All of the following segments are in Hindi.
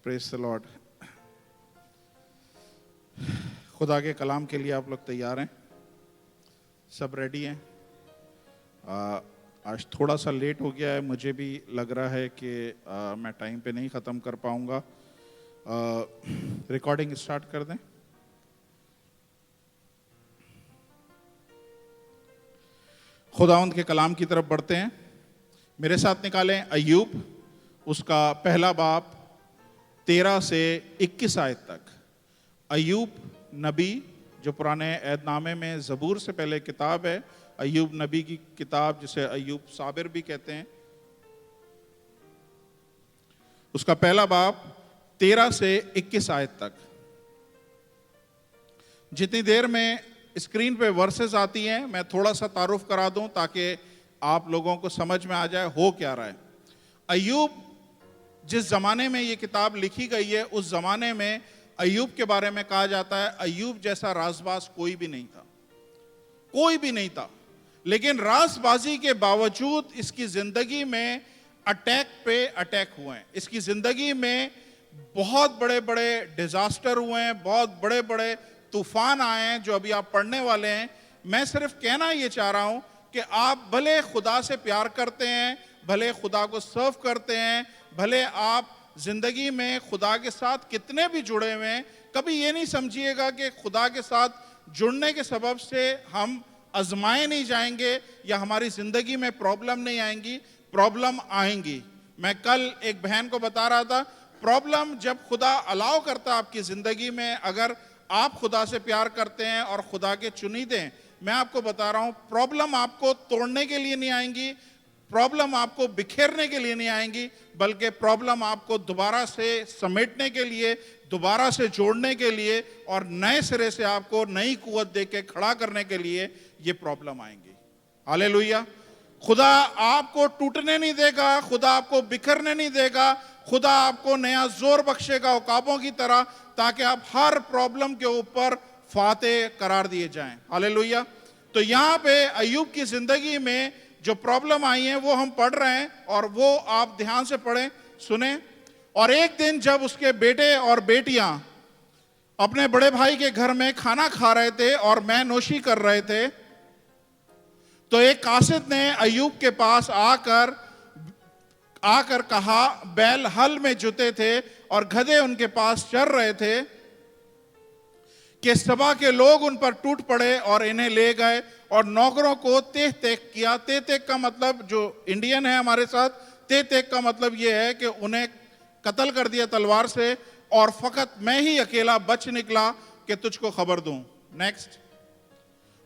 Praise the Lord. खुदा के कलाम के लिए आप लोग तैयार हैं? सब रेडी हैं? आज थोड़ा सा लेट हो गया है, मुझे भी लग रहा है कि मैं टाइम पे नहीं ख़त्म कर पाऊंगा। रिकॉर्डिंग स्टार्ट कर दें। खुदावंद के कलाम की तरफ बढ़ते हैं। मेरे साथ निकालें अय्यूब, उसका पहला बाब 13 से 21 आयत तक। अय्यूब नबी, जो पुराने ऐदनामे में ज़बूर से पहले किताब है, अय्यूब नबी की किताब, जिसे अय्यूब साबिर भी कहते हैं, उसका पहला बाब 13 से 21 आयत तक। जितनी देर में स्क्रीन पे वर्सेस आती हैं, मैं थोड़ा सा तारुफ करा दूं ताकि आप लोगों को समझ में आ जाए हो क्या रहा है। अय्यूब, जिस जमाने में ये किताब लिखी गई है, उस जमाने में अय्यूब के बारे में कहा जाता है अय्यूब जैसा राजबाज कोई भी नहीं था, कोई भी नहीं था। लेकिन राजबाजी के बावजूद इसकी जिंदगी में अटैक पे अटैक हुए हैं। इसकी जिंदगी में बहुत बड़े बड़े डिजास्टर हुए हैं, बहुत बड़े बड़े तूफान आए हैं, जो अभी आप पढ़ने वाले हैं। मैं सिर्फ कहना ये चाह रहा हूं कि आप भले खुदा से प्यार करते हैं, भले खुदा को सर्व करते हैं, भले आप जिंदगी में खुदा के साथ कितने भी जुड़े हुए हैं, कभी ये नहीं समझिएगा कि खुदा के साथ जुड़ने के सबब से हम आजमाए नहीं जाएंगे या हमारी जिंदगी में प्रॉब्लम नहीं आएंगी। प्रॉब्लम आएंगी। मैं कल एक बहन को बता रहा था, प्रॉब्लम जब खुदा अलाउ करता है आपकी जिंदगी में, अगर आप खुदा से प्यार करते हैं और खुदा के चुनीदे हैं, मैं आपको बता रहा हूं, प्रॉब्लम आपको तोड़ने के लिए नहीं आएंगी, प्रॉब्लम आपको बिखेरने के लिए नहीं आएंगी, बल्कि प्रॉब्लम आपको दोबारा से समेटने के लिए, दोबारा से जोड़ने के लिए और नए सिरे से आपको नई कुव्वत देके खड़ा करने के लिए ये प्रॉब्लम आएंगी। हालेलुया। खुदा आपको टूटने नहीं देगा, खुदा आपको बिखरने नहीं देगा, खुदा आपको नया जोर बख्शेगा उकाबों की तरह, ताकि आप हर प्रॉब्लम के ऊपर फातेह करार दिए जाएं। हालेलुया। तो यहाँ पे अय्यूब की जिंदगी में जो प्रॉब्लम आई है वो हम पढ़ रहे हैं, और वो आप ध्यान से पढ़ें, सुने। और एक दिन जब उसके बेटे और बेटियां अपने बड़े भाई के घर में खाना खा रहे थे और मैं नोशी कर रहे थे, तो एक कासिद ने अय्यूब के पास आकर कहा, बैल हल में जुते थे और गधे उनके पास चर रहे थे, कि सभा के लोग उन पर टूट पड़े और इन्हें ले गए और नौकरों को तेह तेक किया। तेह तेक का मतलब, जो इंडियन है हमारे साथ, तेह तेक का मतलब यह है कि उन्हें कत्ल कर दिया तलवार से, और फकत मैं ही अकेला बच निकला कि तुझको खबर दूं। नेक्स्ट।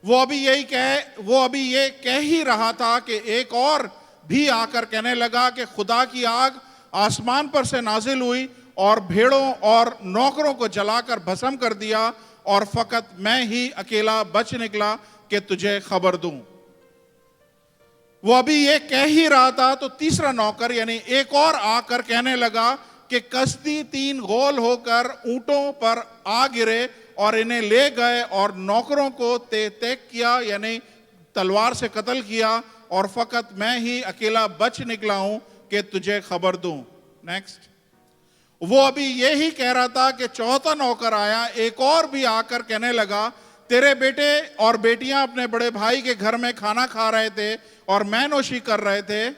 वो अभी ये कह ही रहा था कि एक और भी आकर कहने लगा कि खुदा की आग आसमान पर से नाजिल हुई और भेड़ों और नौकरों को जलाकर भस्म कर दिया, और फकत मैं ही अकेला बच निकला कि तुझे खबर दूं। वो अभी ये कह ही रहा था तो तीसरा नौकर यानी एक और आकर कहने लगा कि कसदी 3 गोल होकर ऊंटों पर आ गिरे और इन्हें ले गए और नौकरों को तेक किया, यानी तलवार से कत्ल किया, और फकत मैं ही अकेला बच निकला हूं कि तुझे खबर दूं। नेक्स्ट। वो अभी ये ही कह रहा था कि चौथा नौकर आया, एक और भी आकर कहने लगा, तेरे बेटे और बेटियां अपने बड़े भाई के घर में खाना खा रहे थे और मैनोशी कर रहे थे,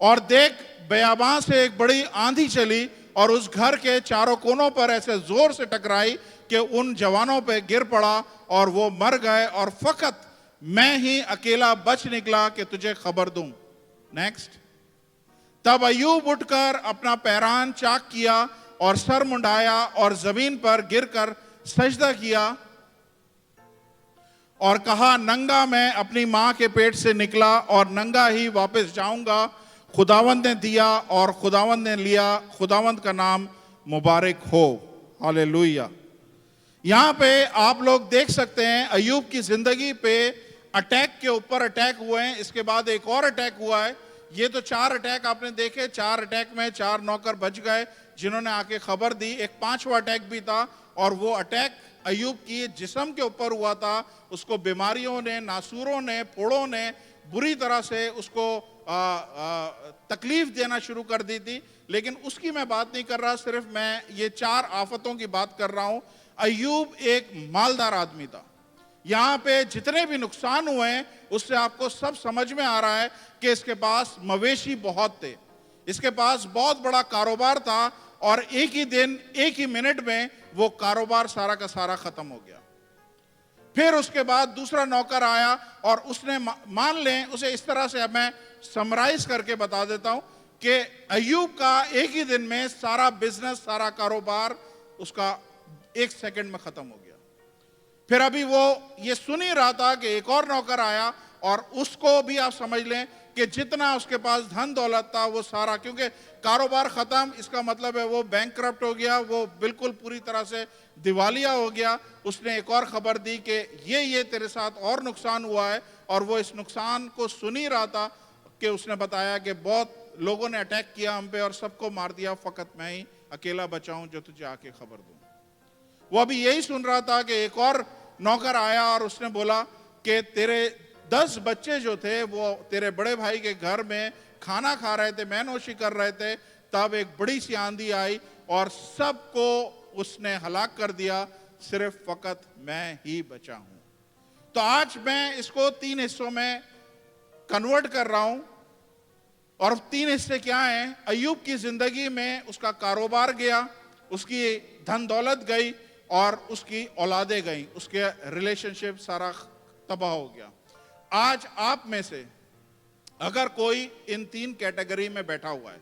और देख बयाबां से एक बड़ी आंधी चली और उस घर के चारों कोनों पर ऐसे जोर से टकराई कि उन जवानों पे गिर पड़ा और वो मर गए, और फकत मैं ही अकेला बच निकला कि तुझे खबर दूं। नेक्स्ट। तब अय्यूब उठकर अपना पैरान चाक किया और सर मुंडाया और जमीन पर गिरकर सजदा किया और कहा, नंगा मैं अपनी मां के पेट से निकला और नंगा ही वापस जाऊंगा। खुदावंद ने दिया और खुदावंद ने लिया, खुदावंद का नाम मुबारक हो। हालेलुया। यहां पे आप लोग देख सकते हैं अय्यूब की जिंदगी पे अटैक के ऊपर अटैक हुए हैं। इसके बाद एक और अटैक हुआ है। ये तो 4 अटैक आपने देखे, 4 अटैक में 4 नौकर बच गए जिन्होंने आके खबर दी। एक 5वां अटैक भी था, और वो अटैक अय्यूब की जिस्म के ऊपर हुआ था। उसको बीमारियों ने, नासूरों ने, फोड़ों ने बुरी तरह से उसको तकलीफ देना शुरू कर दी थी। लेकिन उसकी मैं बात नहीं कर रहा, सिर्फ मैं ये 4 आफतों की बात कर रहा हूं। अय्यूब एक मालदार आदमी था। यहां पे जितने भी नुकसान हुए हैं उससे आपको सब समझ में आ रहा है कि इसके पास मवेशी बहुत थे, इसके पास बहुत बड़ा कारोबार था, और एक ही दिन एक ही मिनट में वो कारोबार सारा का सारा खत्म हो गया। फिर उसके बाद दूसरा नौकर आया और उसने, मान लें उसे इस तरह से, अब मैं समराइज करके बता देता हूं कि अय्यूब का एक ही दिन में सारा बिजनेस, सारा कारोबार उसका 1 सेकंड में खत्म हो गया। फिर अभी वो ये सुन ही रहा था कि एक और नौकर आया और उसको भी आप समझ लें कि जितना उसके पास धन दौलत था वो सारा, क्योंकि कारोबार खत्म, इसका मतलब है वो बैंकक्रप्ट हो गया, वो बिल्कुल पूरी तरह से दिवालिया हो गया। उसने एक और खबर दी कि ये तेरे साथ और नुकसान हुआ है, और वो इस नुकसान को सुन ही रहा था कि उसने बताया कि बहुत लोगों ने अटैक किया हम पे और सबको मार दिया, फकत मैं ही अकेला बचा हूं जो तुझे आके खबर दूं। वो अभी यही सुन रहा था कि एक और नौकर आया और उसने बोला कि तेरे 10 बच्चे जो थे वो तेरे बड़े भाई के घर में खाना खा रहे थे, मैनोशी कर रहे थे, तब एक बड़ी सी आंधी आई और सबको उसने हलाक कर दिया, सिर्फ फकत मैं ही बचा हूं। तो आज मैं इसको 3 हिस्सों में कन्वर्ट कर रहा हूं, और 3 हिस्से क्या हैं? अय्यूब की जिंदगी में उसका कारोबार गया, उसकी धन दौलत गई और उसकी औलादें गई, उसके रिलेशनशिप सारा तबाह हो गया। आज आप में से अगर कोई इन 3 कैटेगरी में बैठा हुआ है,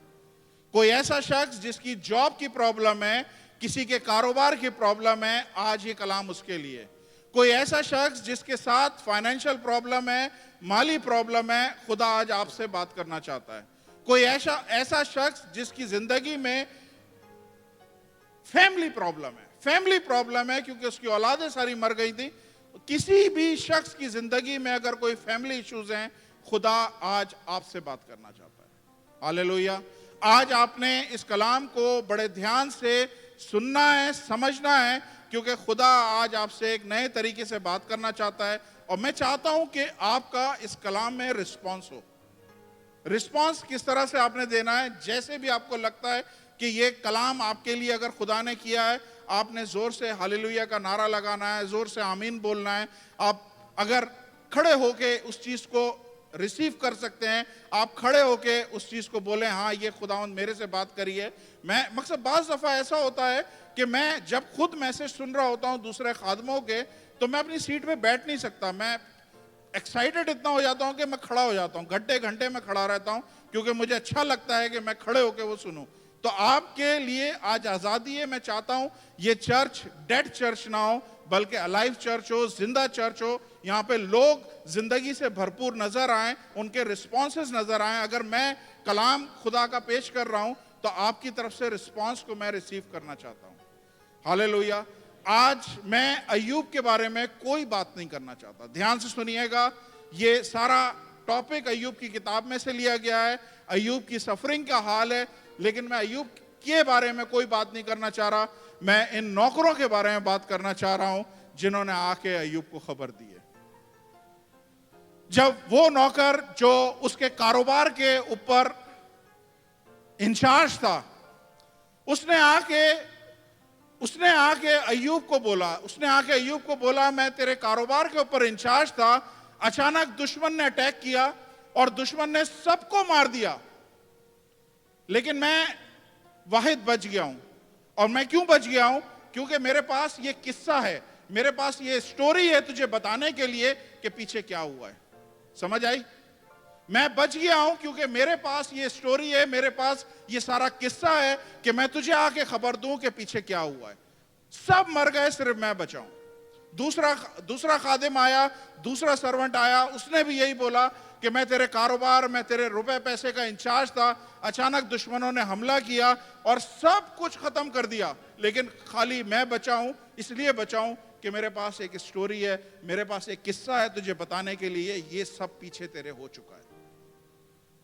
कोई ऐसा शख्स जिसकी जॉब की प्रॉब्लम है, किसी के कारोबार की प्रॉब्लम है, आज ये कलाम उसके लिए। कोई ऐसा शख्स जिसके साथ फाइनेंशियल प्रॉब्लम है, माली प्रॉब्लम है, खुदा आज आपसे बात करना चाहता है। कोई ऐसा शख्स जिसकी जिंदगी में फैमिली प्रॉब्लम है क्योंकि उसकी औलादें सारी मर गई थी। किसी भी शख्स की जिंदगी में अगर कोई फैमिली इश्यूज हैं, खुदा आज आपसे बात करना चाहता है। हालेलुया। आज आपने इस कलाम को बड़े ध्यान से सुनना है, समझना है, क्योंकि खुदा आज आपसे एक नए तरीके से बात करना चाहता है। और मैं चाहता हूं कि आपका इस कलाम में रिस्पॉन्स हो। रिस्पॉन्स किस तरह से आपने देना है? जैसे भी आपको लगता है कि ये कलाम आपके लिए अगर खुदा ने किया है, आपने जोर से हालेलुया का नारा लगाना है, जोर से आमीन बोलना है। आप अगर खड़े होके उस चीज को रिसीव कर सकते हैं, आप खड़े होके उस चीज को बोलें, हाँ ये खुदावंद मेरे से बात करी है। मैं मकसद, बाज़ दफा ऐसा होता है कि मैं जब खुद मैसेज सुन रहा होता हूं दूसरे खादमों के, तो मैं अपनी सीट पे बैठ नहीं सकता। मैं एक्साइटेड इतना हो जाता हूं कि मैं खड़ा हो जाता हूं, घंटे घंटे में खड़ा रहता हूं, क्योंकि मुझे अच्छा लगता है कि मैं खड़े होके वो सुनूं। तो आपके लिए आज आजादी है। मैं चाहता हूं ये चर्च डेड चर्च ना हो, बल्कि अलाइव चर्च हो, जिंदा चर्च हो। यहाँ पे लोग जिंदगी से भरपूर नजर आए, उनके रिस्पॉन्सेस नजर आए। अगर मैं कलाम खुदा का पेश कर रहा हूं तो आपकी तरफ से रिस्पॉन्स को मैं रिसीव करना चाहता हूं। हालेलुया। आज मैं अय्यूब के बारे में कोई बात नहीं करना चाहता। ध्यान से सुनिएगा, ये सारा टॉपिक अय्यूब की किताब में से लिया गया है। अय्यूब की सफरिंग का हाल है, लेकिन मैं अय्यूब के बारे में कोई बात नहीं करना चाह रहा। मैं इन नौकरों के बारे में बात करना चाह रहा हूं जिन्होंने आके अय्यूब को खबर दी है। जब वो नौकर जो उसके कारोबार के ऊपर इंचार्ज था, उसने आके अय्यूब को बोला, मैं तेरे कारोबार के ऊपर इंचार्ज था, अचानक दुश्मन ने अटैक किया और दुश्मन ने सबको मार दिया, लेकिन मैं वाहिद बच गया हूं। और मैं क्यों बच गया हूं? क्योंकि मेरे पास ये किस्सा है, मेरे पास ये स्टोरी है तुझे बताने के लिए कि पीछे क्या हुआ है। समझ आई? मैं बच गया हूं क्योंकि मेरे पास ये स्टोरी है, मेरे पास ये सारा किस्सा है कि मैं तुझे आके खबर दूं कि पीछे क्या हुआ है। सब मर गए, सिर्फ मैं बचा हूं। दूसरा खादिम आया, दूसरा सर्वेंट आया, उसने भी यही बोला कि मैं तेरे कारोबार, मैं तेरे रुपए पैसे का इंचार्ज था, अचानक दुश्मनों ने हमला किया और सब कुछ खत्म कर दिया, लेकिन खाली मैं बचा हूं। इसलिए बचा हूं कि मेरे पास एक स्टोरी है, मेरे पास एक किस्सा है तुझे बताने के लिए। ये सब पीछे तेरे हो चुका है।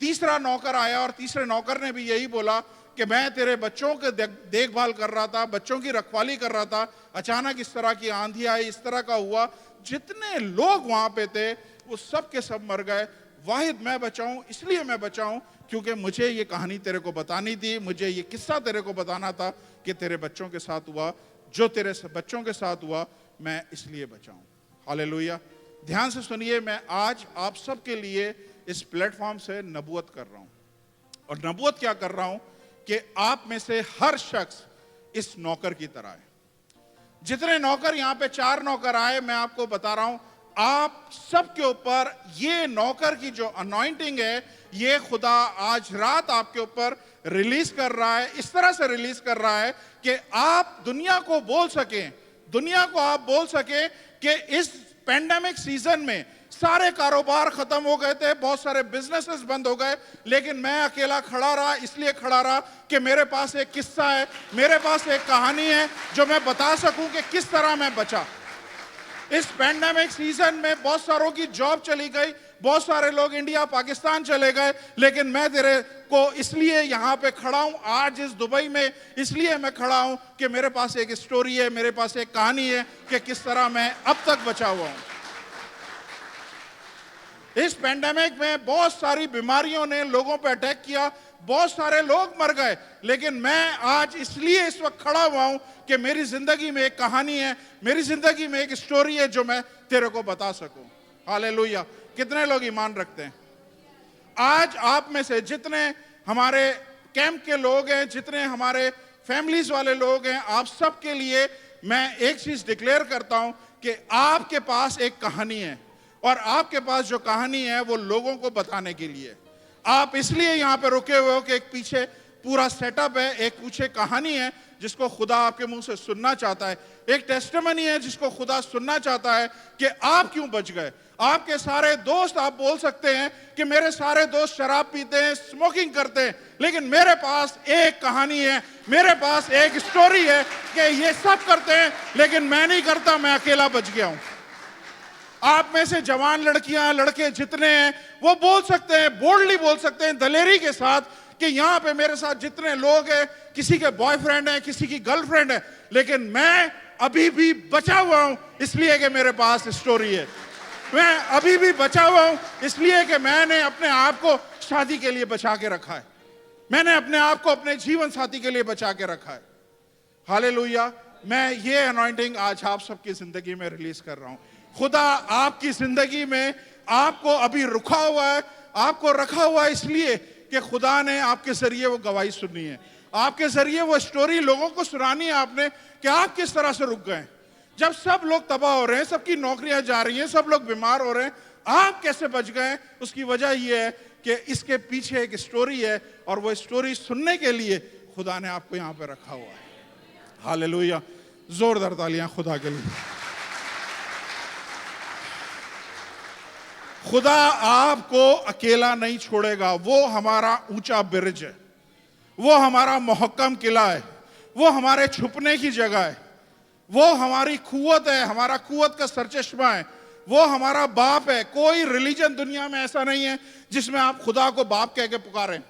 तीसरा नौकर आया और तीसरे नौकर ने भी यही बोला कि मैं तेरे बच्चों के देखभाल कर रहा था, बच्चों की रखवाली कर रहा था, अचानक इस तरह की आंधी आई, इस तरह का हुआ, जितने लोग वहां पे थे वो सब के सब मर गए, वाहिद मैं बचाऊं। इसलिए मैं बचाऊं क्योंकि मुझे ये कहानी तेरे को बतानी थी, मुझे ये किस्सा तेरे को बताना था कि तेरे बच्चों के साथ हुआ, जो तेरे बच्चों के साथ हुआ, मैं इसलिए बचाऊं। हालेलुया। ध्यान से सुनिए, मैं आज आप सबके लिए इस प्लेटफॉर्म से नबूवत कर रहा हूं। और नबूवत क्या कर रहा हूं कि आप में से हर शख्स इस नौकर की तरह है। जितने नौकर, यहां पे 4 नौकर आए, मैं आपको बता रहा हूं, आप सबके ऊपर ये नौकर की जो अनॉइंटिंग है, ये खुदा आज रात आपके ऊपर रिलीज कर रहा है। इस तरह से रिलीज कर रहा है कि आप दुनिया को बोल सकें, दुनिया को आप बोल सकें कि इस पेंडेमिक सीजन में सारे कारोबार खत्म हो गए थे, बहुत सारे बिजनेसेस बंद हो गए, लेकिन मैं अकेला खड़ा रहा। इसलिए खड़ा रहा कि मेरे पास एक किस्सा है, मेरे पास एक कहानी है जो मैं बता सकूं कि किस तरह मैं बचा। इस पेंडेमिक सीजन में बहुत सारों की जॉब चली गई, बहुत सारे लोग इंडिया पाकिस्तान चले गए, लेकिन मैं तेरे को इसलिए यहां पे खड़ा हूं आज इस दुबई में, इसलिए मैं खड़ा हूं कि मेरे पास एक स्टोरी है, मेरे पास एक कहानी है कि किस तरह मैं अब तक बचा हुआ हूं। इस पेंडेमिक में बहुत सारी बीमारियों ने लोगों पर अटैक किया, बहुत सारे लोग मर गए, लेकिन मैं आज इसलिए इस वक्त खड़ा हुआ हूं कि मेरी जिंदगी में एक कहानी है, मेरी जिंदगी में एक स्टोरी है जो मैं तेरे को बता सकूं। हालेलुया। कितने लोग ईमान रखते हैं? आज आप में से जितने हमारे कैंप के लोग हैं, जितने हमारे फैमिलीज वाले लोग हैं, आप सबके लिए मैं एक चीज डिक्लेयर करता हूं कि आपके पास एक कहानी है, और आपके पास जो कहानी है वो लोगों को बताने के लिए। आप इसलिए यहां पे रुके हुए हो कि एक पीछे पूरा सेटअप है, एक पीछे कहानी है जिसको खुदा आपके मुंह से सुनना चाहता है, एक टेस्टिमनी है जिसको खुदा सुनना चाहता है कि आप क्यों बच गए। आपके सारे दोस्त, आप बोल सकते हैं कि मेरे सारे दोस्त शराब पीते हैं, स्मोकिंग करते हैं, लेकिन मेरे पास एक कहानी है, मेरे पास एक स्टोरी है कि ये सब करते हैं लेकिन मैं नहीं करता, मैं अकेला बच गया हूं। आप में से जवान लड़कियां, लड़के जितने हैं, वो बोल सकते हैं, बोल्डली बोल सकते हैं, दलेरी के साथ कि यहां पे मेरे साथ जितने लोग हैं, किसी के बॉयफ्रेंड है, किसी की गर्लफ्रेंड है, लेकिन मैं अभी भी बचा हुआ हूं इसलिए कि मेरे पास स्टोरी है। मैं अभी भी बचा हुआ हूं इसलिए कि मैंने अपने आप को शादी के लिए बचा के रखा है, मैंने अपने आप को अपने जीवन साथी के लिए बचा के रखा है। हालेलुया। मैं ये अनॉइंटिंग आज आप सबकी जिंदगी में रिलीज कर रहा हूं। खुदा आपकी जिंदगी में आपको अभी रुका हुआ है, आपको रखा हुआ है इसलिए कि खुदा ने आपके जरिए वो गवाही सुननी है, आपके जरिए वो स्टोरी लोगों को सुनानी है आपने कि आप किस तरह से रुक गए। जब सब लोग तबाह हो रहे हैं, सबकी नौकरियां जा रही हैं, सब लोग बीमार हो रहे हैं, आप कैसे बच गए? उसकी वजह यह है कि इसके पीछे एक स्टोरी है, और वो स्टोरी सुनने के लिए खुदा ने आपको यहां पे रखा हुआ है। हालेलुया। जोरदार तालियां खुदा के लिए। खुदा आपको अकेला नहीं छोड़ेगा, वो हमारा ऊंचा ब्रिज है, वो हमारा मुहक्कम किला है, वो हमारे छुपने की जगह है, वो हमारी कुव्वत है, हमारा कुव्वत का सरचश्मा है, वो हमारा बाप है। कोई रिलीजन दुनिया में ऐसा नहीं है जिसमें आप खुदा को बाप कह के पुकारें,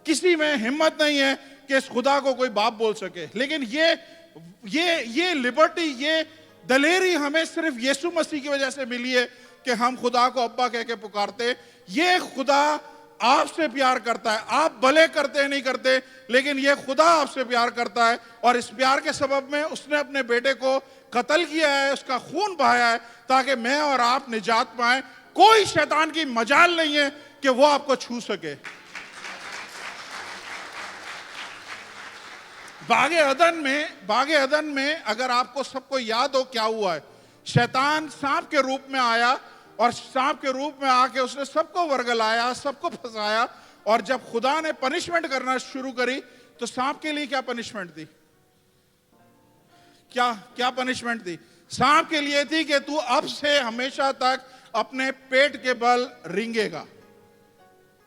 किसी में हिम्मत नहीं है कि इस खुदा को कोई बाप बोल सके। लेकिन ये लिबर्टी, ये दलेरी हमें सिर्फ यीशु मसीह की वजह से मिली है कि हम खुदा को अब्बा कह के पुकारते। ये खुदा आपसे प्यार करता है, आप भले करते नहीं करते, लेकिन ये खुदा आपसे प्यार करता है, और इस प्यार के सबब में उसने अपने बेटे को कत्ल किया है, उसका खून बहाया है ताकि मैं और आप निजात पाएं। कोई शैतान की मजाल नहीं है कि वो आपको छू सके। बागे अदन में अगर आपको सबको याद हो क्या हुआ है, शैतान सांप के रूप में आया, और सांप के रूप में आके उसने सबको वर्गलाया, सबको फंसाया, और जब खुदा ने पनिशमेंट करना शुरू करी तो सांप के लिए क्या पनिशमेंट थी? क्या पनिशमेंट थी? सांप के लिए थी कि तू अब से हमेशा तक अपने पेट के बल रेंगेगा।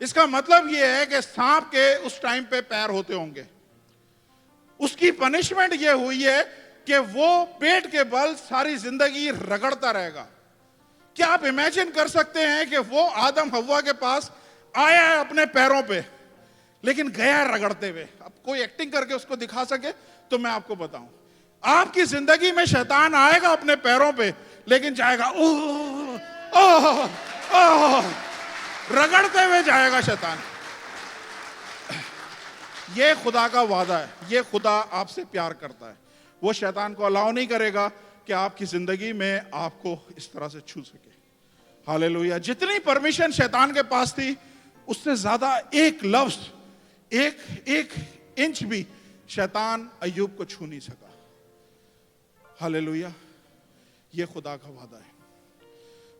इसका मतलब यह है कि सांप के उस टाइम पे पैर होते होंगे। उसकी पनिशमेंट यह हुई है कि वो पेट के बल सारी जिंदगी रगड़ता रहेगा। क्या आप इमेजिन कर सकते हैं कि वो आदम हव्वा के पास आया है अपने पैरों पे, लेकिन गया रगड़ते हुए? अब कोई एक्टिंग करके उसको दिखा सके तो मैं आपको बताऊं, आपकी जिंदगी में शैतान आएगा अपने पैरों पे, लेकिन जाएगा ओह ओह ओह, रगड़ते हुए जाएगा शैतान। ये खुदा का वादा है, ये खुदा आपसे प्यार करता है। वो शैतान को अलाउ नहीं करेगा कि आपकी जिंदगी में आपको इस तरह से छू सके। हालेलुया। जितनी परमिशन शैतान के पास थी उससे ज्यादा एक लफ्ज, एक इंच भी शैतान अय्यूब को छू नहीं सका। हालेलुया। ये खुदा का वादा है।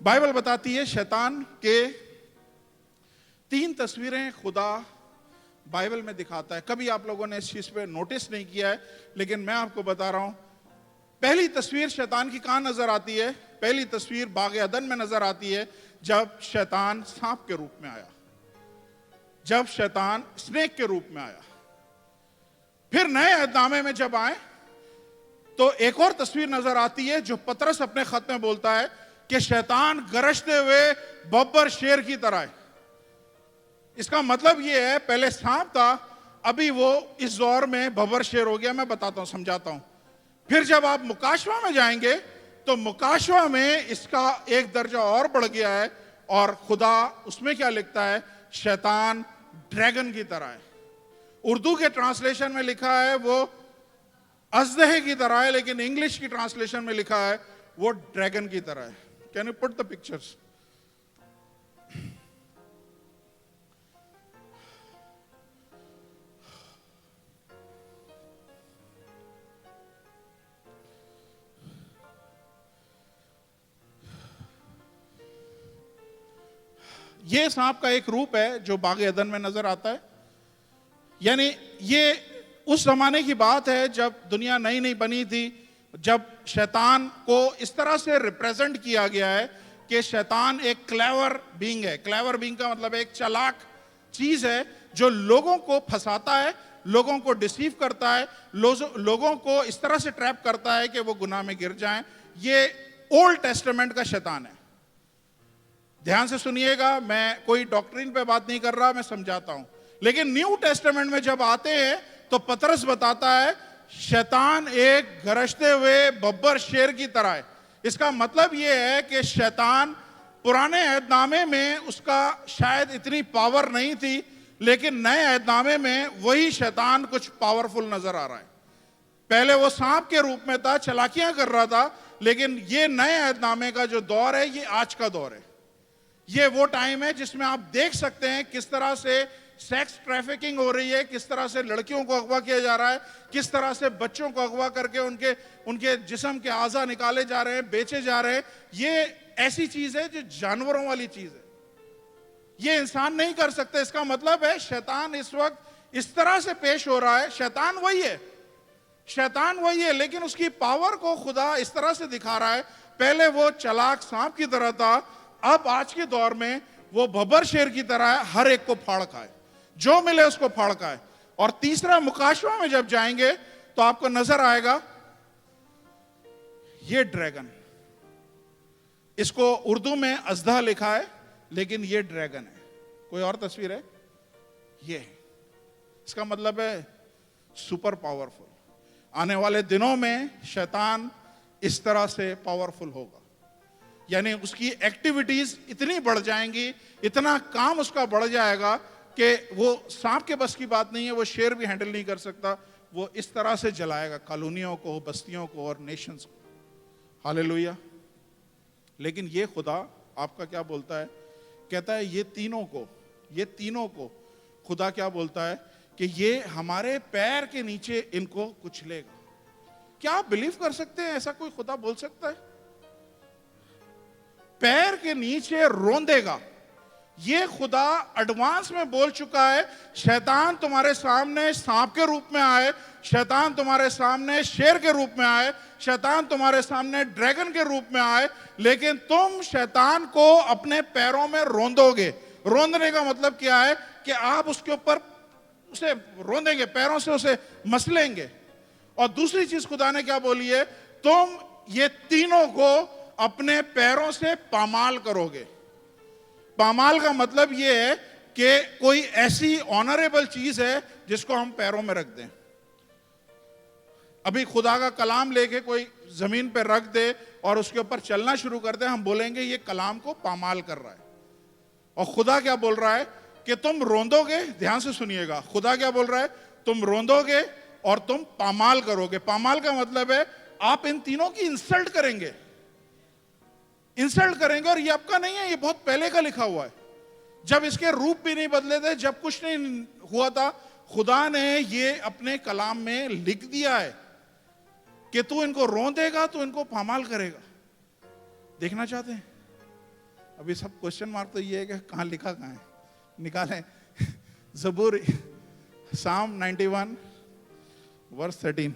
बाइबल बताती है शैतान के 3 तस्वीरें खुदा बाइबल में दिखाता है। कभी आप लोगों ने इस चीज पे नोटिस नहीं किया है, लेकिन मैं आपको बता रहा हूं। पहली तस्वीर शैतान की कहां नजर आती है? पहली तस्वीर बाग अदन में नजर आती है, जब शैतान सांप के रूप में आया, जब शैतान स्नेक के रूप में आया। फिर नए अहदनामे में जब आए तो एक और तस्वीर नजर आती है, जो पतरस अपने खत में बोलता है कि शैतान गरजते हुए बब्बर शेर की तरह है। इसका मतलब यह है, पहले सांप था, अभी वो इस दौर में बब्बर शेर हो गया। मैं बताता हूं, समझाता हूं। फिर जब आप मुकाशवा में जाएंगे तो मुकाशवा में इसका एक दर्जा और बढ़ गया है, और खुदा उसमें क्या लिखता है? शैतान ड्रैगन की तरह है। उर्दू के ट्रांसलेशन में लिखा है वो अजदहे की तरह है, लेकिन इंग्लिश की ट्रांसलेशन में लिखा है वो ड्रैगन की तरह है। Can you put the pictures? ये सांप का एक रूप है जो बाग अदन में नजर आता है। यानी ये उस जमाने की बात है जब दुनिया नई नई बनी थी, जब शैतान को इस तरह से रिप्रेजेंट किया गया है कि शैतान एक क्लेवर बीइंग है। क्लेवर बीइंग का मतलब एक चालाक चीज है जो लोगों को फंसाता है, लोगों को डिसीव करता है, लोगों को इस तरह से ट्रैप करता है कि वो गुनाह में गिर जाएं। ये ओल्ड टेस्टामेंट का शैतान है। ध्यान से सुनिएगा, मैं कोई डॉक्ट्रिन पे बात नहीं कर रहा, मैं समझाता हूं। लेकिन न्यू टेस्टामेंट में जब आते हैं तो पतरस बताता है शैतान एक गरजते हुए बब्बर शेर की तरह है। इसका मतलब यह है कि शैतान पुराने अहदनामे में उसका शायद इतनी पावर नहीं थी, लेकिन नए अहदनामे में वही शैतान कुछ पावरफुल नजर आ रहा है। पहले वो सांप के रूप में था, चालाकियां कर रहा था, लेकिन ये नए अहदनामे का जो दौर है ये आज का दौर है। ये वो टाइम है जिसमें आप देख सकते हैं किस तरह से सेक्स ट्रैफिकिंग हो रही है, किस तरह से लड़कियों को अगवा किया जा रहा है, किस तरह से बच्चों को अगवा करके उनके जिस्म के आज़ा निकाले जा रहे हैं, बेचे जा रहे हैं। ये ऐसी चीज है जो जानवरों वाली चीज है, ये इंसान नहीं कर सकते। इसका मतलब है शैतान इस वक्त इस तरह से पेश हो रहा है। शैतान वही है, शैतान वही है, लेकिन उसकी पावर को खुदा इस तरह से दिखा रहा है। पहले वो चालाक सांप की तरह था, अब आज के दौर में वो बब्बर शेर की तरह है, हर एक को फाड़ खाए, जो मिले उसको फाड़ खाए। और तीसरा, मुकाशवा में जब जाएंगे तो आपको नजर आएगा ये ड्रैगन, इसको उर्दू में अजदा लिखा है, लेकिन ये ड्रैगन है। कोई और तस्वीर है? ये इसका मतलब है सुपर पावरफुल। आने वाले दिनों में शैतान इस तरह से पावरफुल होगा, यानी उसकी एक्टिविटीज इतनी बढ़ जाएंगी, इतना काम उसका बढ़ जाएगा कि वो सांप के बस की बात नहीं है, वो शेर भी हैंडल नहीं कर सकता। वो इस तरह से जलाएगा कॉलोनियों को, बस्तियों को और नेशंस को। हालेलुया। लेकिन ये खुदा आपका क्या बोलता है? कहता है ये तीनों को खुदा क्या बोलता है कि ये हमारे पैर के नीचे इनको कुचलेगा। क्या आप बिलीव कर सकते हैं ऐसा कोई खुदा बोल सकता है? पैर के नीचे रोंदेगा। ये खुदा एडवांस में बोल चुका है, शैतान तुम्हारे सामने सांप के रूप में आए, शैतान तुम्हारे सामने शेर के रूप में आए, शैतान तुम्हारे सामने ड्रैगन के रूप में आए, लेकिन तुम शैतान को अपने पैरों में रोंदोगे। रोंदने का मतलब क्या है कि आप उसके ऊपर उसे रोंदेंगे, पैरों से उसे मसलेंगे। और दूसरी चीज खुदा ने क्या बोली है? तुम ये तीनों को अपने पैरों से पामाल करोगे। पामाल का मतलब यह है कि कोई ऐसी ऑनरेबल चीज है जिसको हम पैरों में रख दें। अभी खुदा का कलाम लेके कोई जमीन पे रख दे और उसके ऊपर चलना शुरू कर दे, हम बोलेंगे ये कलाम को पामाल कर रहा है। और खुदा क्या बोल रहा है कि तुम रोंदोगे। ध्यान से सुनिएगा, खुदा क्या बोल रहा है? तुम रोंदोगे और तुम पामाल करोगे। पामाल का मतलब है आप इन तीनों की इंसल्ट करेंगे, इंसल्ट करेंगे। और ये आपका नहीं है, ये बहुत पहले का लिखा हुआ है, जब इसके रूप भी नहीं बदले थे, जब कुछ नहीं हुआ था, खुदा ने ये अपने कलाम में लिख दिया है कि तू इनको रोंदेगा, तू इनको पामाल करेगा। देखना चाहते हैं? अभी सब क्वेश्चन मार्क तो ये है कि कहां लिखा, कहां है, निकालें। ज़बूर साम 91 वर्स 13।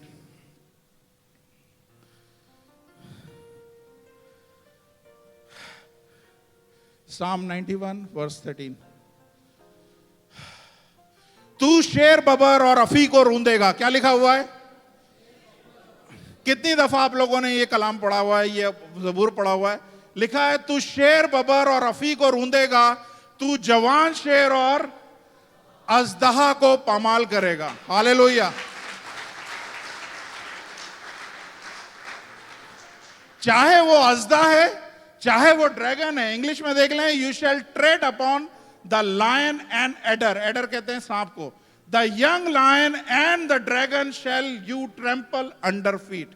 Psalm 91 verse 13। तू शेर बबर और अफी को रूंदेगा। क्या लिखा हुआ है? कितनी दफा आप लोगों ने ये कलाम पढ़ा हुआ है, ये ज़बूर पढ़ा हुआ है? लिखा है तू शेर बबर और अफी को रूंदेगा, तू जवान शेर और अजदहा को पामाल करेगा। हालेलुया। चाहे वो अजदा है, चाहे वो ड्रैगन है। इंग्लिश में देख लें, you shall tread upon the lion and adder. Adder कहते हैं सांप को। The young lion and the dragon shall you trample under feet.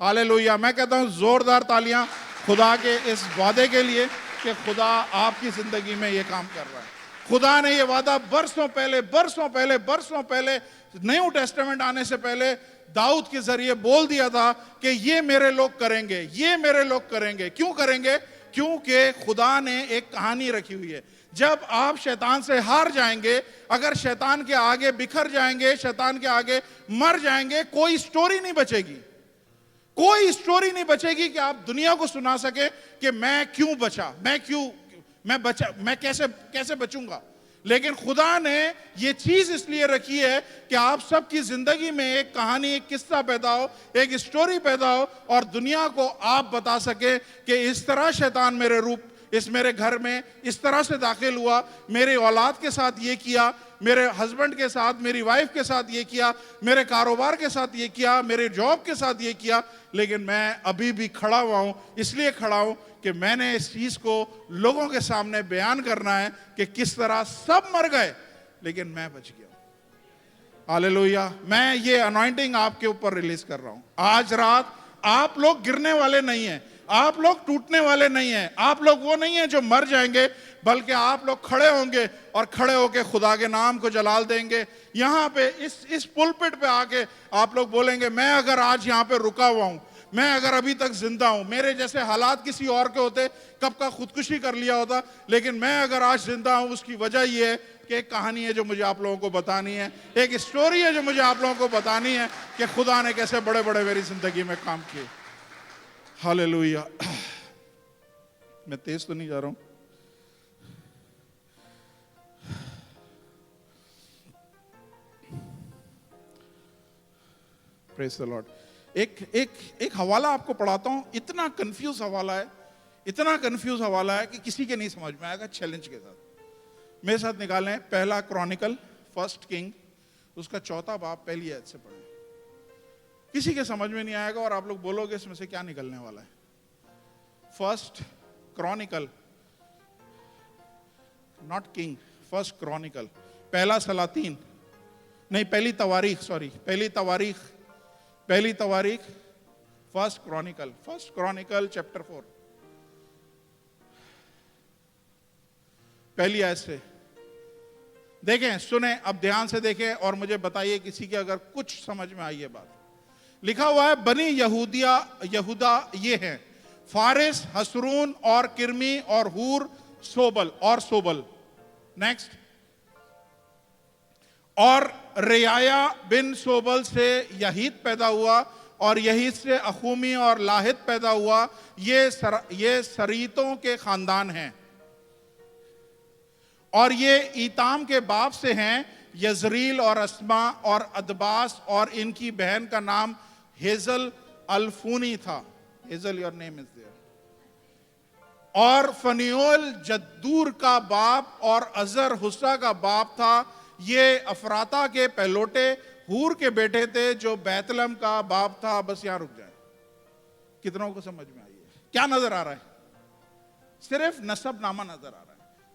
Hallelujah. मैं कहता हूं जोरदार तालियां खुदा के इस वादे के लिए कि खुदा आपकी जिंदगी में ये काम कर रहा है। खुदा ने ये वादा बरसों पहले न्यू टेस्टामेंट आने से पहले दाऊद के जरिए बोल दिया था कि ये मेरे लोग करेंगे, ये मेरे लोग करेंगे। क्यों करेंगे? क्योंकि खुदा ने एक कहानी रखी हुई है। जब आप शैतान से हार जाएंगे, अगर शैतान के आगे बिखर जाएंगे, शैतान के आगे मर जाएंगे, कोई स्टोरी नहीं बचेगी, कोई स्टोरी नहीं बचेगी कि आप दुनिया को सुना सके कि मैं क्यों बचा, मैं कैसे बचूंगा। लेकिन खुदा ने ये चीज इसलिए रखी है कि आप सबकी जिंदगी में एक कहानी, एक किस्सा पैदा हो, एक स्टोरी पैदा हो, और दुनिया को आप बता सके कि इस तरह शैतान मेरे घर में इस तरह से दाखिल हुआ, मेरे औलाद के साथ ये किया, मेरे हस्बैंड के साथ, मेरी वाइफ के साथ ये किया, मेरे कारोबार के साथ ये किया, मेरे जॉब के साथ ये किया, लेकिन मैं अभी भी खड़ा हुआ हूं। इसलिए खड़ा हूं कि मैंने इस चीज को लोगों के सामने बयान करना है कि किस तरह सब मर गए लेकिन मैं बच गया। हालेलुया। मैं ये अनॉइंटिंग आपके ऊपर रिलीज कर रहा हूं आज रात। आप लोग गिरने वाले नहीं हैं, आप लोग टूटने वाले नहीं हैं, आप लोग वो नहीं हैं जो मर जाएंगे, बल्कि आप लोग खड़े होंगे और खड़े होके खुदा के नाम को जलाल देंगे। यहाँ पे इस पुलपिट पे आके आप लोग बोलेंगे, मैं अगर आज यहाँ पे रुका हुआ हूं, मैं अगर अभी तक जिंदा हूं, मेरे जैसे हालात किसी और के होते कब का खुदकुशी कर लिया होता, लेकिन मैं अगर आज जिंदा हूं, उसकी वजह यह है कि एक कहानी है जो मुझे आप लोगों को बतानी है, एक स्टोरी है जो मुझे आप लोगों को बतानी है कि खुदा ने कैसे बड़े बड़े मेरी जिंदगी में काम किए। हालेलुया। मैं तेज तो नहीं जा रहा हूं? Praise the Lord. एक हवाला आपको पढ़ाता हूं। इतना कंफ्यूज हवाला है, इतना कंफ्यूज हवाला है कि किसी के नहीं समझ में आएगा। चैलेंज के साथ मेरे साथ निकालें पहला क्रॉनिकल, फर्स्ट किंग, उसका 4 बाब पहली आयत से पढ़ें। किसी के समझ में नहीं आएगा और आप लोग बोलोगे इसमें से क्या निकलने वाला है। First Chronicle, not king, first Chronicle, पहला सलातीन नहीं, पहली तवारीख, फर्स्ट क्रॉनिकल चैप्टर 4 पहली आयत से देखें, सुने, अब ध्यान से देखें और मुझे बताइए किसी के अगर कुछ समझ में आई है बात। लिखा हुआ है, बनी यहूदा ये हैं, फारिस, हसरून और किरमी और हूर, सोबल। नेक्स्ट। और रियाया बिन सोबल से यहीत पैदा हुआ और यहीत से अखूमी और लाहित पैदा हुआ। ये सरीतों के खानदान हैं और ये ईताम के बाप से हैं, यजरील और अस्मा और अदबास, और इनकी बहन का नाम हेजल अल्फूनी था। Hazel, your name is there. और फनियोल जद्दूर का बाप और अजर हुस्सा का बाप था। ये अफराता के पहलोटे हूर के बेटे थे जो बैतलम का बाप था। बस यहां रुक जाए। कितनों को समझ में आई है? क्या नजर आ रहा है? सिर्फ नसब नामा नजर आ रहा है।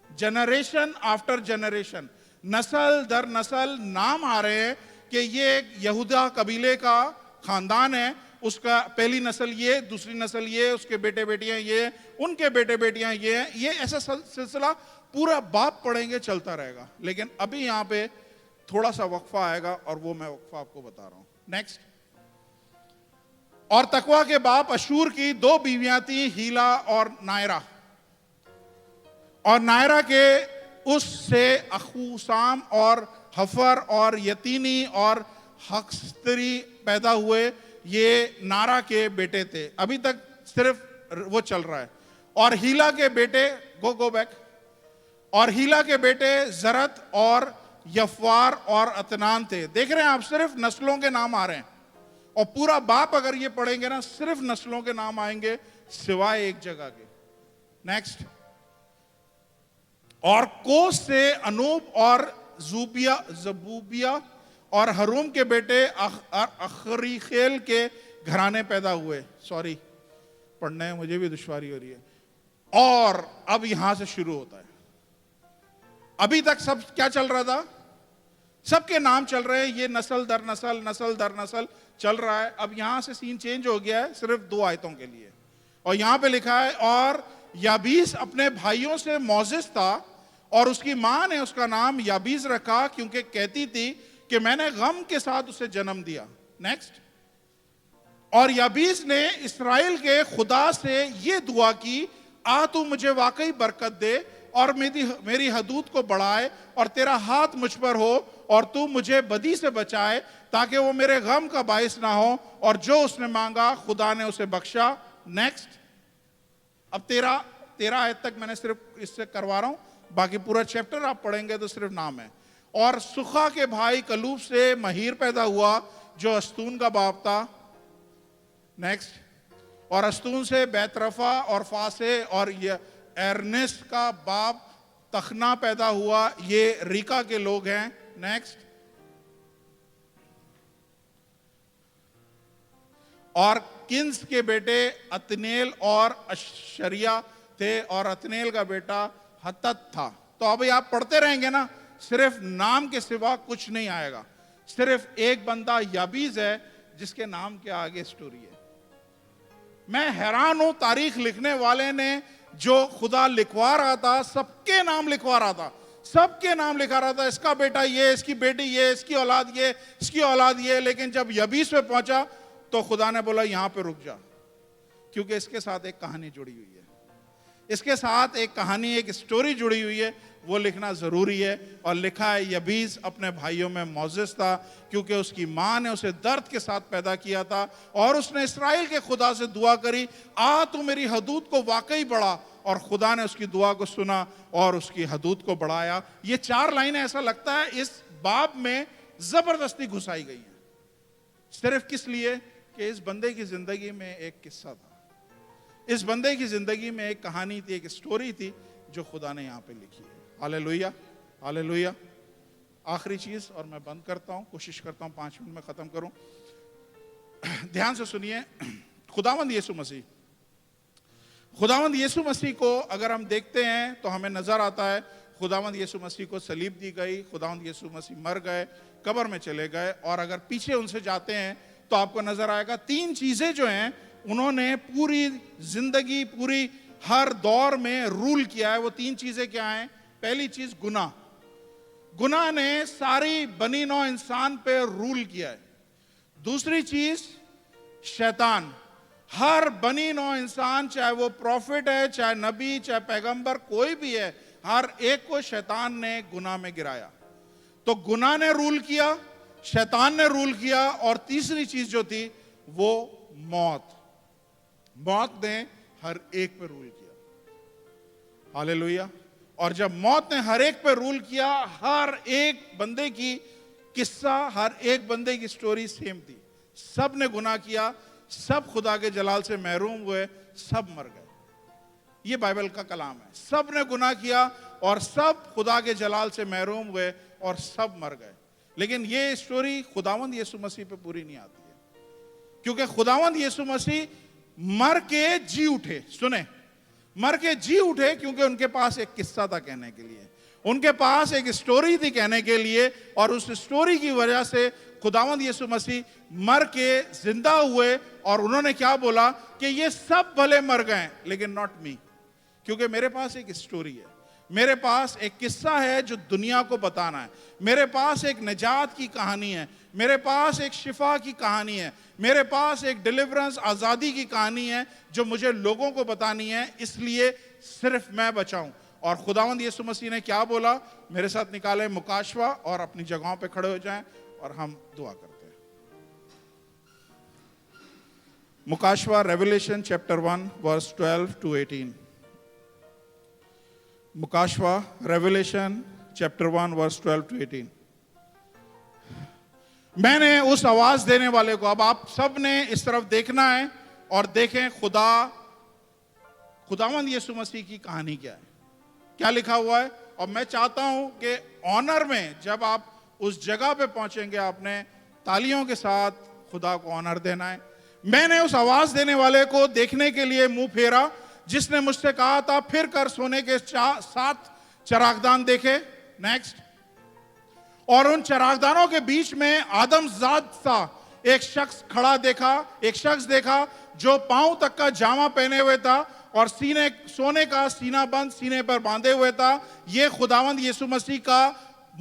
जनरेशन आफ्टर जनरेशन, नस्ल दर नस्ल नाम आ रहे हैं कि ये एक यहूदा कबीले का खानदान है, उसका पहली नस्ल ये, दूसरी नस्ल ये, उसके बेटे बेटियां ये, उनके बेटे बेटियां ये ऐसा सिलसिला पूरा बाप पढ़ेंगे चलता रहेगा। लेकिन अभी यहां पे थोड़ा सा वक्फा आएगा और वो मैं वक्फा आपको बता रहा हूं। नेक्स्ट। और तकवा के बाप अशूर की 2 बीवियां थी, हीला और नायरा। और नायरा के उससे अखूसाम और हफर और यतीनी और हक्स्तरी पैदा हुए, ये नारा के बेटे थे। अभी तक सिर्फ वो चल रहा है। और हीला के बेटे गो बैक। और हीला के बेटे जरत और यफवार और अतनान थे। देख रहे हैं आप, सिर्फ नस्लों के नाम आ रहे हैं। और पूरा बाप अगर ये पढ़ेंगे ना, सिर्फ नस्लों के नाम आएंगे सिवाय एक जगह के। नेक्स्ट। और कोस से अनूब और जबूबिया और हरूम के बेटे अखरीखेल के घराने पैदा हुए। सॉरी, पढ़ने में मुझे भी दुश्वारी हो रही है। और अब यहां से शुरू होता है। अभी तक सब क्या चल रहा था? सबके नाम चल रहे हैं, ये नस्ल दर नस्ल चल रहा है। अब यहां से सीन चेंज हो गया है सिर्फ 2 आयतों के लिए। और यहां पे लिखा है, और याबीस अपने भाइयों से मोजिस था और उसकी मां ने उसका नाम याबीस रखा, क्योंकि कहती थी कि मैंने गम के साथ उसे जन्म दिया। नेक्स्ट। और याबीस ने इस्राएल के खुदा से ये दुआ की, आ तू मुझे वाकई बरकत दे और मेरी हदूद को बढ़ाए और तेरा हाथ मुझ पर हो और तू मुझे बदी से बचाए, ताकि वो मेरे गम का बाइस ना हो। और जो उसने मांगा खुदा ने उसे बख्शा। नेक्स्ट। अब 13 आयत तक मैंने सिर्फ इससे करवा रहा हूं, बाकी पूरा चैप्टर आप पढ़ेंगे तो सिर्फ नाम है। और सुखा के भाई कलूब से महीर पैदा हुआ, जो अस्तून का बाप था। नेक्स्ट। और अस्तून से बैतरफा और फासे और एर्नेस का बाप तखना पैदा हुआ, ये रीका के लोग हैं। नेक्स्ट। और किन्स के बेटे अतनेल और अशरिया थे, और अतनेल का बेटा हतत था। तो अभी आप पढ़ते रहेंगे ना, सिर्फ नाम के सिवा कुछ नहीं आएगा। सिर्फ एक बंदा याबीज है जिसके नाम के आगे स्टोरी है। मैं हैरान हूं, तारीख लिखने वाले ने जो खुदा लिखवा रहा था, सबके नाम लिखवा रहा था, सबके नाम लिखा रहा था, इसका बेटा ये, इसकी बेटी ये, इसकी औलाद ये, इसकी औलाद ये। लेकिन जब याबीस पे पहुंचा तो खुदा ने बोला यहां पे रुक जा, क्योंकि इसके साथ एक कहानी जुड़ी हुई है, इसके साथ एक कहानी, एक स्टोरी जुड़ी हुई है, वो लिखना जरूरी है। और लिखा है, याबीस अपने भाइयों में मोजिस था, क्योंकि उसकी मां ने उसे दर्द के साथ पैदा किया था और उसने इस्राएल के खुदा से दुआ करी, आ तू मेरी हदूद को वाकई बढ़ा। और खुदा ने उसकी दुआ को सुना और उसकी हदूद को बढ़ाया। ये 4 लाइनें ऐसा लगता है इस बाब में जबरदस्ती घुसाई गई हैं, सिर्फ किस लिए कि इस बंदे की जिंदगी में एक किस्सा था, इस बंदे की जिंदगी में एक कहानी थी, एक स्टोरी थी जो खुदा ने यहां पे लिखी है। Hallelujah, hallelujah. आखिरी चीज, और मैं बंद करता हूं, कोशिश करता हूं 5 मिनट में खत्म करूं। ध्यान से सुनिए। खुदावंद यीशु मसीह, खुदावंद यीशु मसीह को अगर हम देखते हैं तो हमें नजर आता है, खुदावंद यीशु मसीह को सलीब दी गई, खुदावंद यीशु मसीह मर गए, कब्र में चले गए। और अगर पीछे उनसे जाते हैं तो आपको नजर आएगा 3 चीजें जो हैं उन्होंने पूरी जिंदगी, पूरी हर दौर में रूल किया है। वो 3 चीजें क्या हैं? पहली चीज गुनाह, गुनाह ने सारी बनी नौ इंसान पे रूल किया है। दूसरी चीज शैतान, हर बनी नौ इंसान, चाहे वो प्रॉफिट है, चाहे नबी, चाहे पैगंबर, कोई भी है, हर एक को शैतान ने गुनाह में गिराया। तो गुनाह ने रूल किया, शैतान ने रूल किया, और तीसरी चीज जो थी वो मौत, मौत ने हर एक पे रूल किया। हालेलुया। और जब मौत ने हर एक पे रूल किया, हर एक बंदे की किस्सा, हर एक बंदे की स्टोरी सेम थी। सब ने गुनाह किया, सब खुदा के जलाल से महरूम हुए, सब मर गए। ये बाइबल का कलाम है। सब ने गुनाह किया और सब खुदा के जलाल से महरूम हुए और सब मर गए। लेकिन ये स्टोरी खुदावंद यीशु मसीह पे पूरी नहीं आती है, क्योंकि खुदावंद यीशु मसीह मर के जी उठे। सुने, मर के जी उठे क्योंकि उनके पास एक किस्सा था कहने के लिए, उनके पास एक स्टोरी थी कहने के लिए, और उस स्टोरी की वजह से खुदावंद यीशु मसीह मर के जिंदा हुए और उन्होंने क्या बोला कि ये सब भले मर गए लेकिन नॉट मी, क्योंकि मेरे पास एक स्टोरी है, मेरे पास एक किस्सा है जो दुनिया को बताना है, मेरे पास एक निजात की कहानी है, मेरे पास एक शिफा की कहानी है, मेरे पास एक डिलीवरेंस आज़ादी की कहानी है जो मुझे लोगों को बतानी है, इसलिए सिर्फ मैं बचाऊं। और खुदावंद यीशु मसीह ने क्या बोला? मेरे साथ निकाले मुकाशवा और अपनी जगहों पे खड़े हो जाएं और हम दुआ करते हैं। मुकाशवा रेवलेशन चैप्टर 1 वर्स 12 to 18। मुकाशवा रेवलेशन चैप्टर 1 वर्स 12 to 18। मैंने उस आवाज देने वाले को, अब आप सब ने इस तरफ देखना है और देखें खुदावंद यीशु मसीह की कहानी क्या है, क्या लिखा हुआ है। और मैं चाहता हूं कि ऑनर में जब आप उस जगह पे पहुंचेंगे, आपने तालियों के साथ खुदा को ऑनर देना है। मैंने उस आवाज देने वाले को देखने के लिए मुंह फेरा जिसने मुझसे कहा था, फिर कर सोने के 7 चरागदान देखे। नेक्स्ट। और उन चरागदानों के बीच में आदमजात सा एक शख्स खड़ा देखा, एक शख्स देखा जो पांव तक का जामा पहने हुए था और सोने का सीना बंद सीने पर बांधे हुए था। यह खुदावंद यीशु मसीह का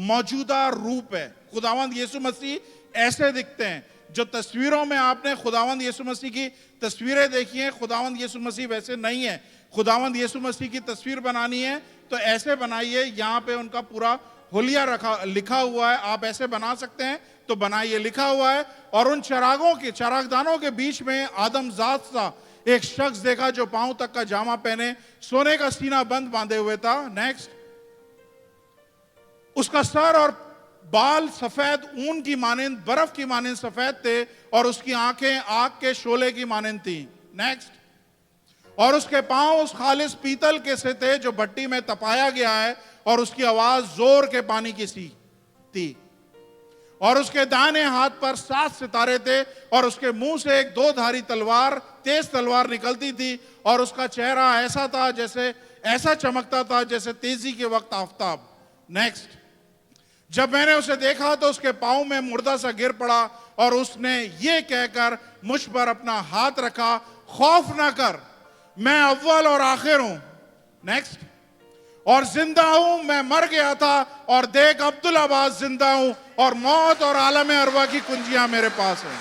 मौजूदा रूप है। खुदावंद यीशु मसीह ऐसे दिखते हैं। जो तस्वीरों में आपने खुदावंद यीशु मसीह की तस्वीरें देखी हैं, खुदावंद यीशु मसीह वैसे नहीं है। खुदावंद यीशु मसीह की तस्वीर बनानी है तो ऐसे बनाइए, यहाँ पे उनका पूरा हुलिया लिखा हुआ है, आप ऐसे बना सकते हैं तो बनाइए, लिखा हुआ है। और उन चरागदानों के बीच में आदमजात सा एक शख्स देखा जो पांव तक का जामा पहने, सोने का सीना बंद बांधे हुए था। नेक्स्ट। उसका सर और बाल सफेद ऊन की मानिंद, बर्फ की मानिंद सफेद थे और उसकी आंखें आग के शोले की मानिंद थी। नेक्स्ट। और उसके पांव उस खालिस पीतल के से थे जो भट्टी में तपाया गया है और उसकी आवाज जोर के पानी की सी थी। और उसके दाहिने हाथ पर 7 सितारे थे और उसके मुंह से एक 2-धारी तलवार, तेज तलवार निकलती थी और उसका चेहरा ऐसा चमकता था जैसे तेजी के वक्त आफताब। नेक्स्ट। जब मैंने उसे देखा तो उसके पांव में मुर्दा सा गिर पड़ा और उसने ये कहकर मुझ पर अपना हाथ रखा, खौफ ना कर, मैं अव्वल और आखिर हूं। नेक्स्ट। और जिंदा हूं, मैं मर गया था और देख अब्दुल्लाबाद जिंदा हूं और मौत और आलम अरवा की कुंजियां मेरे पास हैं।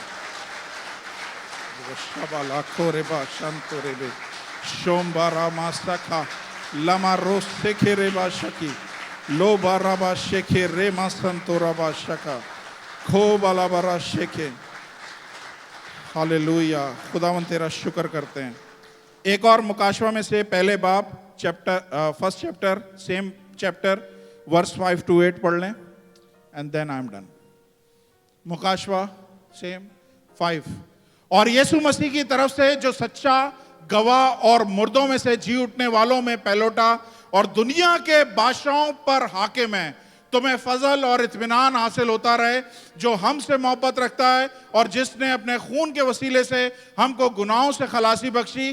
लमा रोस सेखे रेबा शकी लो बाराबा शेखे रे मा संतोराबा शका खो बालाबरा शेखे। हालेलुया। खुदावन तेरा शुक्र करते हैं। एक और मुकाशवा में से पहले बाब first chapter same chapter verse 5 to 8 पढ़ लें and then I am done. मुकाशवा सेम 5। और यीशु मसीह की तरफ से जो सच्चा गवाह और मुर्दों में से जी उठने वालों में पहलोटा और दुनिया के बादशाहों पर हाकिम है, तुम्हें फजल और इत्मीनान हासिल होता रहे, जो हमसे मोहब्बत रखता है और जिसने अपने खून के वसीले से हमको गुनाहों से खलासी बख्शी।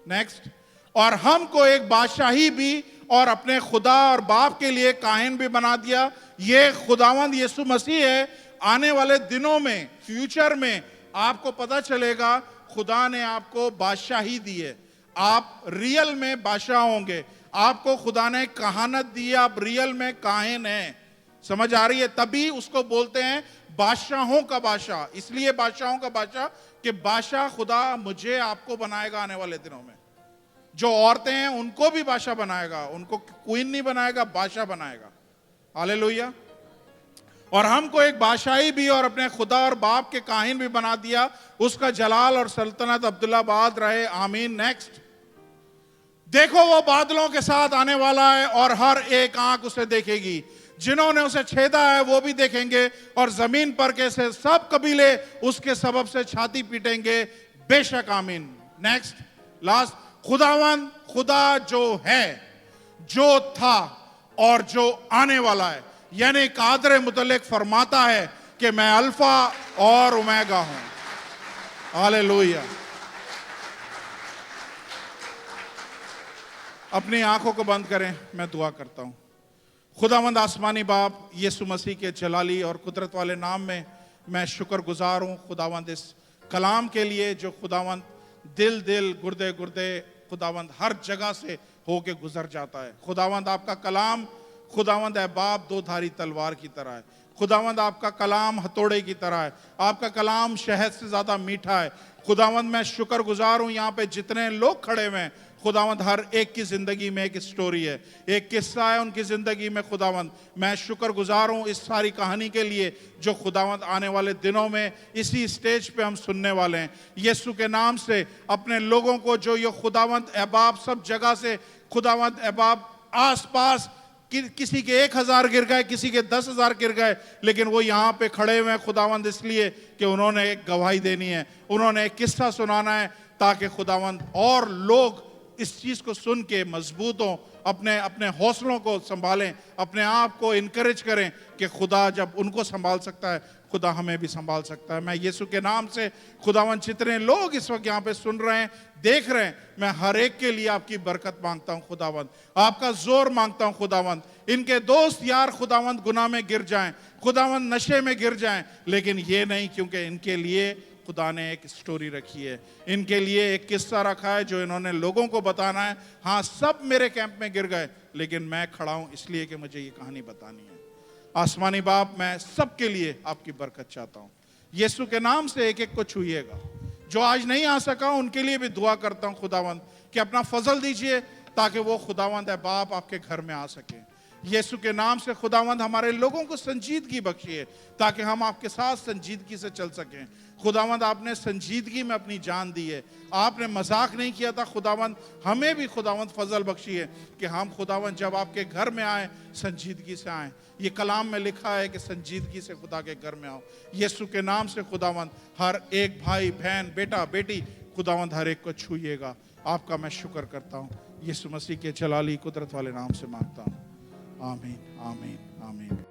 नेक्स्ट। और हमको एक बादशाही भी और अपने खुदा और बाप के लिए काहिन भी बना दिया। ये खुदावंद यीशु मसीह है। आने वाले दिनों में, फ्यूचर में आपको पता चलेगा खुदा ने आपको बादशाही दी है, आप रियल में बादशाह होंगे। आपको खुदा ने कहानत दी है, आप रियल में काहिन हैं। समझ आ रही है? तभी उसको बोलते हैं बादशाहों का बादशाह। इसलिए बादशाहों का बादशाह कि बादशाह खुदा मुझे आपको बनाएगा आने वाले दिनों में। जो औरतें हैं उनको भी बादशाह बनाएगा, उनको क्वीन नहीं बनाएगा, बादशाह बनाएगा। हालेलुया। और हमको एक बादशाही भी और अपने खुदा और बाप के काहिन भी बना दिया। उसका जलाल और सल्तनत अब्दुल्लाबाद रहे, आमीन। नेक्स्ट। देखो वो बादलों के साथ आने वाला है और हर एक आंख उसे देखेगी, जिन्होंने उसे छेदा है वो भी देखेंगे और जमीन पर के से सब कबीले उसके सबब से छाती पीटेंगे, बेशक आमीन। नेक्स्ट। लास्ट। खुदावन खुदा जो है, जो था और जो आने वाला है, यानी कादर मुतल्लिक फरमाता है कि मैं अल्फा और ओमेगा हूं। हालेलुया। अपनी आंखों को बंद करें, मैं दुआ करता हूं। खुदावंद आसमानी बाप, यीशु मसीह के जलाली और कुदरत वाले नाम में मैं शुक्रगुजार हूँ खुदावंद इस कलाम के लिए, जो खुदावंद दिल दिल गुर्दे गुर्दे खुदावंद हर जगह से होके गुजर जाता है। खुदावंद आपका कलाम खुदावंद है बाप दो धारी तलवार की तरह है। खुदावंद आपका कलाम हथौड़े की तरह है। आपका कलाम शहद से ज्यादा मीठा है। खुदावंद मैं शुक्रगुजार हूँ, यहाँ पे जितने लोग खड़े हुए हैं खुदावंद, हर एक की जिंदगी में एक स्टोरी है, एक किस्सा है उनकी जिंदगी में। खुदावंद मैं शुक्रगुजार हूँ इस सारी कहानी के लिए जो खुदावंद आने वाले दिनों में इसी स्टेज पे हम सुनने वाले हैं। यीशु के नाम से अपने लोगों को जो ये खुदावंद अहबाब सब जगह से खुदावंद अहबाब आस पास किसी के 1000 गिर गए, किसी के 10,000 गिर गए, लेकिन वो यहाँ पे खड़े हुए हैं खुदावंद इसलिए कि उन्होंने एक गवाही देनी है, उन्होंने एक किस्सा सुनाना है, ताकि खुदावंद और लोग इस चीज को सुन के मजबूत हों, अपने अपने हौसलों को संभालें, अपने आप को इनकरेज करें कि खुदा जब उनको संभाल सकता है खुदा हमें भी संभाल सकता है। मैं यीशु के नाम से खुदावंद जितने लोग इस वक्त यहाँ पे सुन रहे हैं, देख रहे हैं, मैं हर एक के लिए आपकी बरकत मांगता हूँ खुदावंद, आपका जोर मांगता हूँ खुदावंद। इनके दोस्त यार खुदावंद गुनाह में गिर जाएं, खुदावंद नशे में गिर जाएं, लेकिन ये नहीं, क्योंकि इनके लिए खुदा ने एक स्टोरी रखी है, इनके लिए एक किस्सा रखा है जो इन्होंने लोगों को बताना है। हाँ, सब मेरे कैंप में गिर गए, लेकिन मैं खड़ा हूं इसलिए कि मुझे ये कहानी बतानी है। आसमानी बाप, मैं सबके लिए आपकी बरकत चाहता हूं, यीशु के नाम से एक एक को छूइएगा। जो आज नहीं आ सका उनके लिए भी दुआ करता हूं खुदावंद कि अपना फजल दीजिए ताकि वो खुदावंद है बाप आपके घर में आ सके। यीशु के नाम से खुदावंद हमारे लोगों को संजीदगी बख्शिए ताकि हम आपके साथ संजीदगी से चल सकें। खुदावंद आपने संजीदगी में अपनी जान दी है, आपने मजाक नहीं किया था खुदावंद, हमें भी खुदावंद फजल बख्शिए कि हम खुदावंद जब आपके घर में आए संजीदगी से आए। ये कलाम में लिखा है कि संजीदगी से खुदा के घर में आओ। यीशु के नाम से खुदावंद हर एक भाई बहन बेटा बेटी खुदावंद हर एक को छूइएगा। आपका मैं शुक्र करता हूँ, यीशु मसीह के जलाली कुदरत वाले नाम से मांगता हूँ, आमीन आमीन आमीन।